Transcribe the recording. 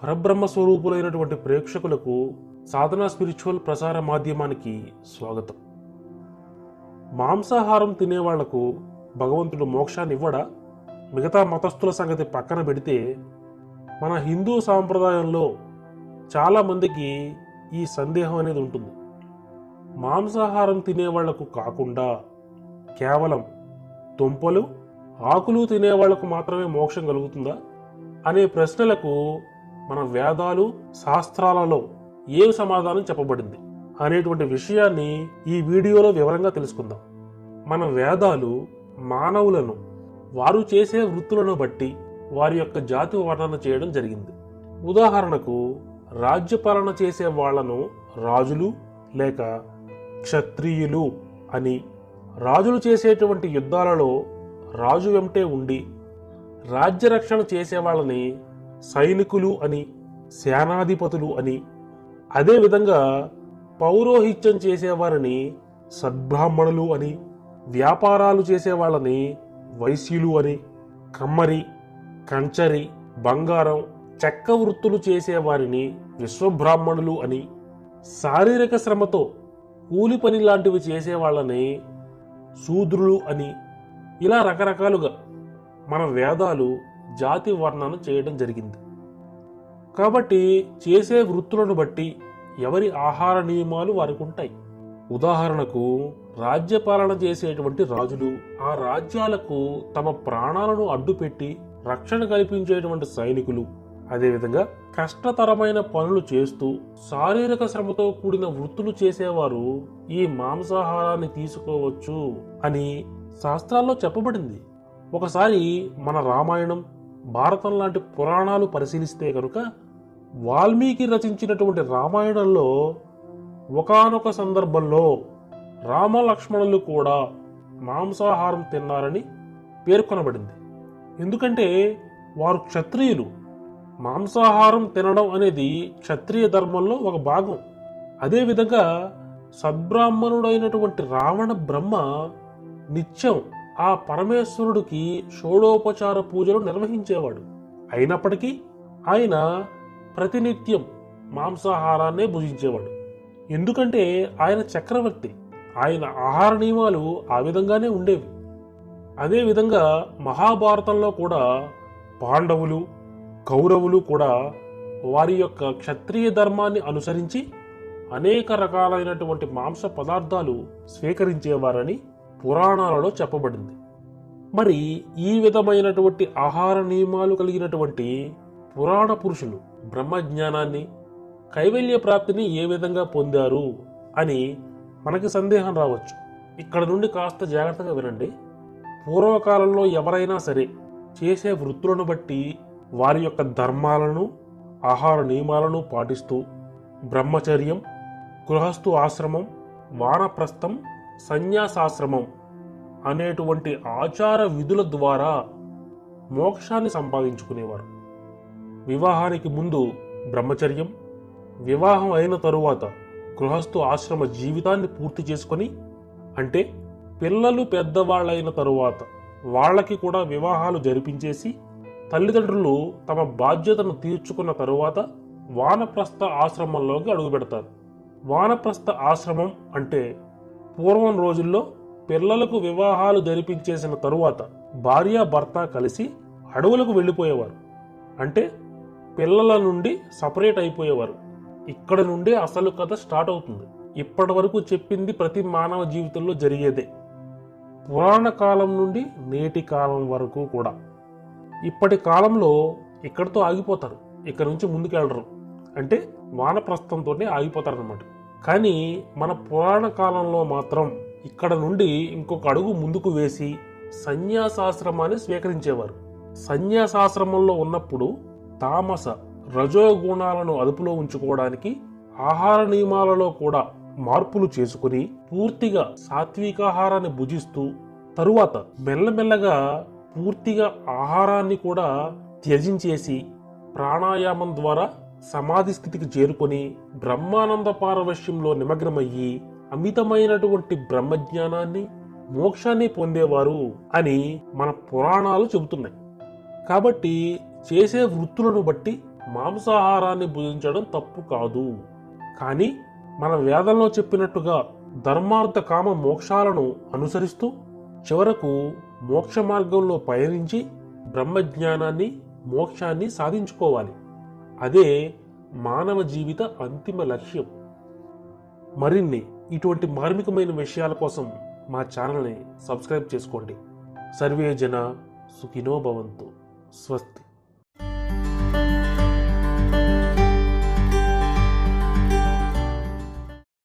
పరబ్రహ్మ స్వరూపులైనటువంటి ప్రేక్షకులకు సాధనా స్పిరిచువల్ ప్రసార మాధ్యమానికి స్వాగతం. మాంసాహారం తినేవాళ్లకు భగవంతుడు మోక్షాన్ని ఇవ్వడా? మిగతా మతస్థుల సంగతి పక్కన పెడితే మన హిందూ సాంప్రదాయంలో చాలామందికి ఈ సందేహం అనేది ఉంటుంది. మాంసాహారం తినేవాళ్లకు కాకుండా కేవలం దుంపలు ఆకులు తినేవాళ్లకు మాత్రమే మోక్షం కలుగుతుందా అనే ప్రశ్నలకు మన వేదాలు శాస్త్రాలలో ఏం సమాధానం చెప్పబడింది అనేటువంటి విషయాన్ని ఈ వీడియోలో వివరంగా తెలుసుకుందాం. మన వేదాలు మానవులను వారు చేసే వృత్తులను బట్టి వారి యొక్క జాతి వర్ణన చేయడం జరిగింది. ఉదాహరణకు రాజ్యపాలన చేసే వాళ్లను రాజులు లేక క్షత్రియులు అని, రాజులు చేసేటువంటి యుద్ధాలలో రాజు వెంటే ఉండి రాజ్యరక్షణ చేసే వాళ్ళని సైనికులు అని, సేనాధిపతులు అని, అదేవిధంగా పౌరోహిత్యం చేసేవారిని సద్బ్రాహ్మణులు అని, వ్యాపారాలు చేసేవాళ్ళని వైశ్యులు అని, కమ్మరి, కంచరి, బంగారం, చెక్క వృత్తులు చేసేవారిని విశ్వబ్రాహ్మణులు అని, శారీరక శ్రమతో కూలి పని లాంటివి చేసేవాళ్ళని శూద్రులు అని, ఇలా రకరకాలుగా మన వేదాలు జాతి వర్ణన చేయడం జరిగింది. కాబట్టి చేసే వృత్తులను బట్టి ఎవరి ఆహార నియమాలు వారికి ఉంటాయి. ఉదాహరణకు రాజ్యపాలన చేసేటువంటి రాజులు, ఆ రాజ్యాలకు తమ ప్రాణాలను అడ్డుపెట్టి రక్షణ కల్పించేటువంటి సైనికులు, అదేవిధంగా కష్టతరమైన పనులు చేస్తూ శారీరక శ్రమతో కూడిన వృత్తులు చేసేవారు ఈ మాంసాహారాన్ని తీసుకోవచ్చు అని శాస్త్రాల్లో చెప్పబడింది. ఒకసారి మన రామాయణం, భారతం లాంటి పురాణాలు పరిశీలిస్తే కనుక వాల్మీకి రచించినటువంటి రామాయణంలో ఒకానొక సందర్భంలో రామలక్ష్మణులు కూడా మాంసాహారం తిన్నారని పేర్కొనబడింది. ఎందుకంటే వారు క్షత్రియులు. మాంసాహారం తినడం అనేది క్షత్రియ ధర్మంలో ఒక భాగం. అదేవిధంగా సద్బ్రాహ్మణుడైనటువంటి రావణ బ్రహ్మ నిత్యం ఆ పరమేశ్వరుడికి షోడోపచార పూజలు నిర్వహించేవాడు. అయినప్పటికీ ఆయన ప్రతినిత్యం మాంసాహారాన్నే భుజించేవాడు. ఎందుకంటే ఆయన చక్రవర్తి. ఆయన ఆహార నియమాలు ఆ విధంగానే ఉండేవి. అదేవిధంగా మహాభారతంలో కూడా పాండవులు, కౌరవులు కూడా వారి యొక్క క్షత్రియ ధర్మాన్ని అనుసరించి అనేక రకాలైనటువంటి మాంస పదార్థాలు స్వీకరించేవారని పురాణాలలో చెప్పబడింది. మరి ఈ విధమైనటువంటి ఆహార నియమాలు కలిగినటువంటి పురాణ పురుషులు బ్రహ్మజ్ఞానాన్ని, కైవల్య ప్రాప్తిని ఏ విధంగా పొందారు అని మనకి సందేహం రావచ్చు. ఇక్కడ నుండి కాస్త జాగ్రత్తగా వినండి. పూర్వకాలంలో ఎవరైనా సరే చేసే వృత్తులను బట్టి వారి యొక్క ధర్మాలను, ఆహార నియమాలను పాటిస్తూ బ్రహ్మచర్యం, గృహస్థు ఆశ్రమం, వానప్రస్థం, సన్యాసాశ్రమం అనేటువంటి ఆచార విధుల ద్వారా మోక్షాన్ని సంపాదించుకునేవారు. వివాహానికి ముందు బ్రహ్మచర్యం, వివాహం అయిన తరువాత గృహస్థు ఆశ్రమ జీవితాన్ని పూర్తి చేసుకొని, అంటే పిల్లలు పెద్దవాళ్ళైన తరువాత వాళ్ళకి కూడా వివాహాలు జరిపించేసి తల్లిదండ్రులు తమ బాధ్యతను తీర్చుకున్న తరువాత వానప్రస్థ ఆశ్రమంలోకి అడుగుపెడతారు. వానప్రస్థ ఆశ్రమం అంటే పూర్వం రోజుల్లో పిల్లలకు వివాహాలు జరిపించేసిన తరువాత భార్య భర్త కలిసి అడవులకు వెళ్ళిపోయేవారు. అంటే పిల్లల నుండి సపరేట్ అయిపోయేవారు. ఇక్కడ నుండే అసలు కథ స్టార్ట్ అవుతుంది. ఇప్పటి వరకు చెప్పింది ప్రతి మానవ జీవితంలో జరిగేదే. పురాణ కాలం నుండి నేటి కాలం వరకు కూడా. ఇప్పటి కాలంలో ఇక్కడితో ఆగిపోతారు, ఇక్కడ నుంచి ముందుకెళ్ళరు. అంటే వానప్రస్థంతోనే ఆగిపోతారన్నమాట. కానీ మన పురాణ కాలంలో మాత్రం ఇక్కడ నుండి ఇంకొక అడుగు ముందుకు వేసి సన్యాసాశ్రమాన్ని స్వీకరించేవారు. సన్యాసాశ్రమంలో ఉన్నప్పుడు తామస రజోగుణాలను అదుపులో ఉంచుకోవడానికి ఆహార నియమాలలో కూడా మార్పులు చేసుకుని పూర్తిగా సాత్వికాహారాన్ని భుజిస్తూ తరువాత మెల్లమెల్లగా పూర్తిగా ఆహారాన్ని కూడా త్యజించేసి ప్రాణాయామం ద్వారా సమాధి స్థితికి చేరుకొని బ్రహ్మానంద పారవశ్యంలో నిమగ్నమయ్యి అమితమైనటువంటి బ్రహ్మజ్ఞానాన్ని, మోక్షాన్ని పొందేవారు అని మన పురాణాలు చెబుతున్నాయి. కాబట్టి చేసే వృత్తులను బట్టి మాంసాహారాన్ని భుజించడం తప్పు కాదు. కానీ మన వేదంలో చెప్పినట్టుగా ధర్మార్థ కామ మోక్షాలను అనుసరిస్తూ చివరకు మోక్ష మార్గంలో పయనించి బ్రహ్మజ్ఞానాన్ని మోక్షాన్ని సాధించుకోవాలి. అదే మానవ జీవిత అంతిమ లక్ష్యం. మరిన్ని ఇటువంటి మార్మికమైన విషయాల కోసం మా ఛానల్ని సబ్స్క్రైబ్ చేసుకోండి. సర్వే జన సుఖినో భవంతు. స్వస్తి.